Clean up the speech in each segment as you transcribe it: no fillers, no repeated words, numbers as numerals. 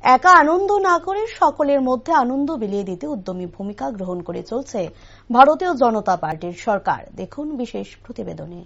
একা আনন্দ না করে সকলের মধ্যে আনন্দ বিলিয়ে দিতে উদ্যমী ভূমিকা গ্রহণ করে চলছে ভারতীয় জনতা পার্টির সরকার। দেখুন বিশেষ প্রতিবেদনে।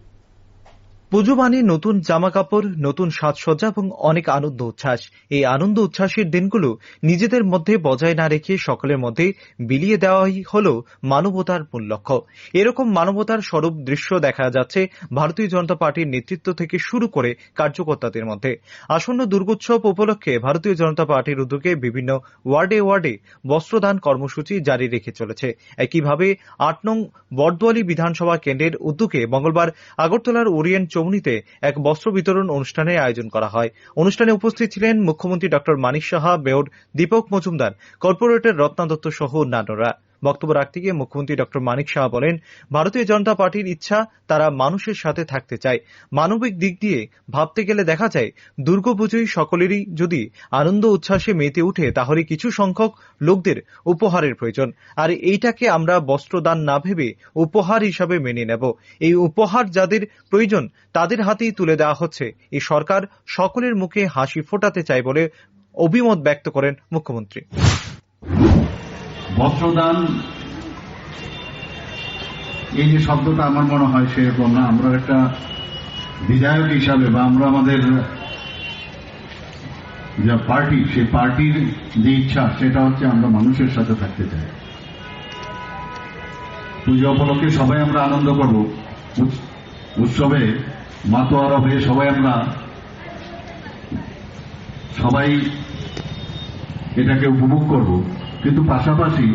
পুজো মানে নতুন জামাকাপড়, নতুন সাজসজ্জা এবং অনেক আনন্দ উচ্ছ্বাস। এই আনন্দ উচ্ছ্বাসের দিনগুলো নিজেদের মধ্যে বজায় না রেখে সকলের মধ্যে বিলিয়ে দেওয়াই হল মানবতার মূল লক্ষ্য। এরকম মানবতার স্বরূপ দৃশ্য দেখা যাচ্ছে ভারতীয় জনতা পার্টির নেতৃত্ব থেকে শুরু করে কার্যকর্তাদের মধ্যে। আসন্ন দুর্গোৎসব উপলক্ষে ভারতীয় জনতা পার্টির উদ্যোগে বিভিন্ন ওয়ার্ডে ওয়ার্ডে বস্ত্রদান কর্মসূচি জারি রেখে চলেছে। একইভাবে ৮ নং বরদোয়ালি বিধানসভা কেন্দ্রের উদ্যোগে মঙ্গলবার আগরতলার ওরিয়েন্ট চৌমুহনীতে এক বস্ত্র বিতরণ অনুষ্ঠানের আয়োজন করা হয়। অনুষ্ঠানে উপস্থিত ছিলেন মুখ্যমন্ত্রী doctor Manik Saha, mayor Dipak Majumdar, corporator Ratna Dutta সহ অন্যান্যরা। বক্তব্য রাখতে গিয়ে মুখ্যমন্ত্রী ডক্টর মানিক সাহা বলেন, ভারতীয় জনতা পার্টির ইচ্ছা তারা মানুষের সাথে থাকতে চায়। মানবিক দিক দিয়ে ভাবতে গেলে দেখা যায় দুর্গাপুজোয় সকলেরই যদি আনন্দ উচ্ছ্বাসে মেতে উঠে তাহলে কিছু সংখ্যক লোকদের উপহারের প্রয়োজন, আর এইটাকে আমরা বস্ত্রদান না ভেবে উপহার হিসাবে মেনে নেব। এই উপহার যাদের প্রয়োজন তাদের হাতেই তুলে দেওয়া হচ্ছে। এই সরকার সকলের মুখে হাসি ফোটাতে চায় বলে অভিমত ব্যক্ত করেন মুখ্যমন্ত্রী। বস্ত্রদান এই যে শব্দটা আমার মনে হয় সেরকম না। আমরা একটা বিধায়ক হিসাবে বা আমরা আমাদের যে পার্টি, সেই পার্টির যে ইচ্ছা সেটা হচ্ছে আমরা মানুষের সাথে থাকতে চাই। পুজো উপলক্ষে সবাই আমরা আনন্দ করব, উৎসবে মাতোয়ারা হয়ে সবাই এটাকে উপভোগ করব। কিন্তু পাশাপাশি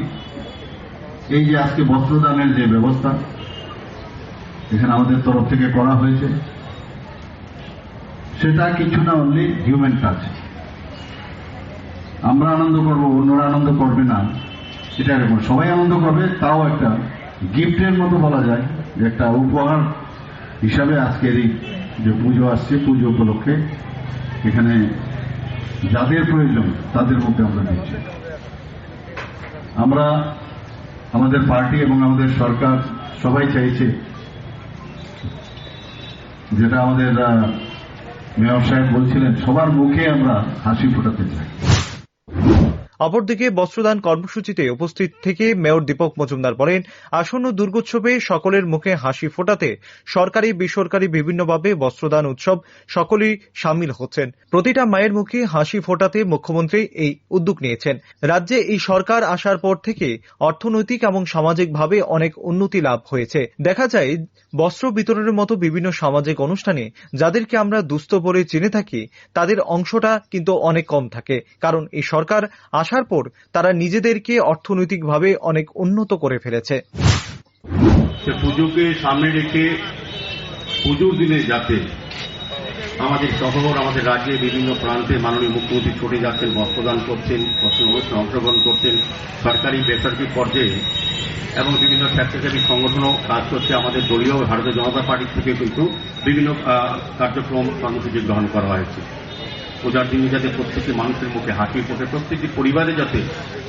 এই যে আজকে বস্ত্রদানের যে ব্যবস্থা এখানে আমাদের তরফ থেকে করা হয়েছে, সেটা কিছু না অনলি হিউম্যান টাচ। আমরা আনন্দ করব, অন্যরা আনন্দ করবে না, এটা এরকম সবাই আনন্দ করবে, তাও একটা গিফটের মতো বলা যায়, যে একটা উপহার হিসাবে আজকের এই যে পুজো আসছে, পুজো উপলক্ষে এখানে যাদের প্রয়োজন তাদের মধ্যে আমরা দিচ্ছি। আমরা আমাদের পার্টি এবং আমাদের সরকার সবাই চাইছে, যেটা আমাদের মেয়র সাহেব বলছিলেন, সবার মুখে আমরা হাসি ফোটাতে চাই। অপরদিকে বস্ত্রদান কর্মসূচিতে উপস্থিত থেকে মেয়র দীপক মজুমদার বলেন, আসন্ন দুর্গোৎসবে সকলের মুখে হাসি ফোটাতে সরকারি বেসরকারি বিভিন্নভাবে বস্ত্রদান উৎসব সকলেই সামিল হচ্ছেন। প্রতিটা মায়ের মুখে হাসি ফোটাতে মুখ্যমন্ত্রী এই উদ্যোগ নিয়েছেন। রাজ্যে এই সরকার আসার পর থেকে অর্থনৈতিক এবং সামাজিকভাবে অনেক উন্নতি লাভ হয়েছে। দেখা যায় বস্ত্র বিতরণের মতো বিভিন্ন সামাজিক অনুষ্ঠানে যাদেরকে আমরা দুস্থ বলে চিনে থাকি তাদের অংশটা কিন্তু অনেক কম থাকে, কারণ এই সরকার আসার পর তারা নিজেদেরকে অর্থনৈতিকভাবে অনেক উন্নত করে ফেলেছে। পুজোকে সামনে রেখে পুজোর দিনে যাতে আমাদের শহর, আমাদের রাজ্যে বিভিন্ন প্রান্তে মাননীয় মুখ্যমন্ত্রী ছুটে যাচ্ছেন, বস্ত্রদান করছেন, বস্ত্র অনুষ্ঠানে অংশগ্রহণ করছেন, সরকারি বেসরকারি পর্যায়ে এবং বিভিন্ন স্বেচ্ছাসেবী সংগঠনও কাজ করছে। আমাদের দলীয় ভারতীয় জনতা পার্টি থেকে কিন্তু বিভিন্ন কার্যক্রম কর্মসূচি গ্রহণ করা হয়েছে। পূজার দিনে যাতে প্রত্যেকটি মানুষের মুখে হাসি ফোটে, প্রত্যেকটি পরিবারে যাতে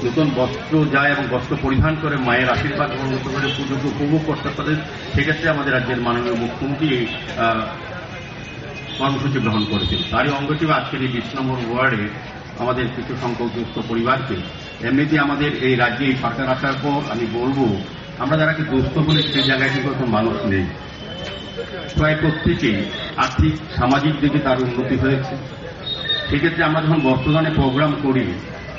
নতুন বস্ত্র যায় এবং বস্ত্র পরিধান করে মায়ের আশীর্বাদ গ্রহণ করতে পারে, পুজোকে উপভোগ করতে পারে, সেক্ষেত্রে আমাদের রাজ্যের মাননীয় মুখ্যমন্ত্রী এই কর্মসূচি গ্রহণ করেছেন। তারই অঙ্গ হিসেবে আজকের এই 20 নম্বর ওয়ার্ডে আমাদের কিছু সংখ্যক দুস্থ পরিবারকে, এমনিতে আমাদের এই রাজ্যে এই সরকার আসার পর আমি বলবো, আমরা যারা কি দুস্থ বলে সেই জায়গায় কিন্তু কোনো মানুষ নেই, প্রায় প্রত্যেকেই আর্থিক সামাজিক দিকে তার উন্নতি হয়েছে। সেক্ষেত্রে আমরা যখন বস্ত্রদানে প্রোগ্রাম করি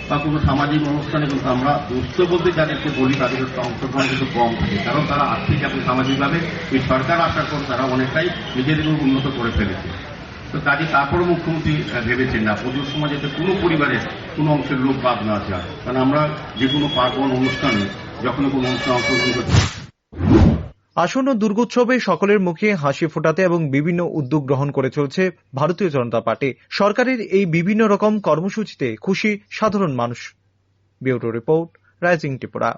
বা কোনো সামাজিক অনুষ্ঠানে কিন্তু আমরা দুস্থ বলতে যাদেরকে বলি তাদের অংশগ্রহণ কিন্তু কম থাকে, কারণ তারা আর্থিক এবং সামাজিকভাবে এই সরকার আসার পর তারা অনেকটাই নিজেদের উন্নত করে ফেলেছে। তো কাজে তারপরে মুখ্যমন্ত্রী ভেবেছেন না পুজোর সময় যাতে কোনো পরিবারের কোনো অংশের লোক বাদ না যায়, কারণ আমরা যে কোনো পার্বণ অনুষ্ঠানে যখন কোনো অনুষ্ঠানে অংশগ্রহণ করছি। আসন্ন দুর্গোৎসবে সকলের মুখে হাসি ফোটাতে এবং বিভিন্ন উদ্যোগ গ্রহণ করে চলছে ভারতীয় জনতা পার্টি। সরকারের এই বিভিন্ন রকম কর্মসূচিতে খুশি সাধারণ মানুষ। Bureau report, rising Tripura.